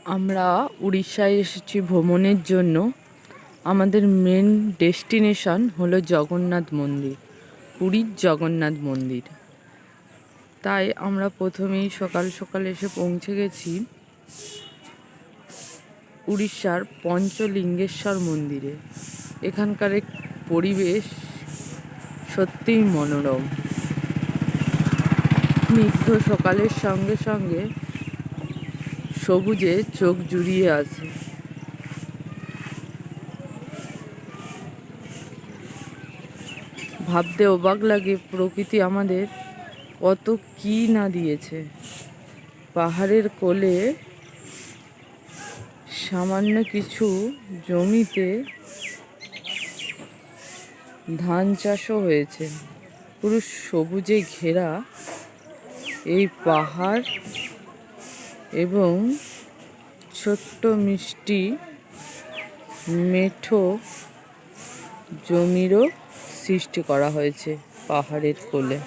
আমরা উড়িষ্যায় এসেছি ভ্রমণের জন্য। আমাদের মেন ডেস্টিনেশন হলো জগন্নাথ মন্দির, পুরীর জগন্নাথ মন্দির। তাই আমরা প্রথমেই সকাল সকাল এসে পৌঁছে গেছি উড়িষ্যার পঞ্চলিঙ্গেশ্বর মন্দিরে। এখানকার পরিবেশ সত্যিই মনোরম। স্নিগ্ধ সকালের সঙ্গে সঙ্গে সবুজে চোখ জুড়িয়ে আছে। ভাবতে অবাক লাগে প্রকৃতি আমাদের কত কি না দিয়েছে। পাহাড়ের কোলে সামান্য কিছু জমিতে ধান চাষও হয়েছে। পুরো সবুজে ঘেরা এই পাহাড় এবং ছোট্ট মিষ্টি মেঠো জমিরও সৃষ্টি করা হয়েছে পাহাড়ের কোলে।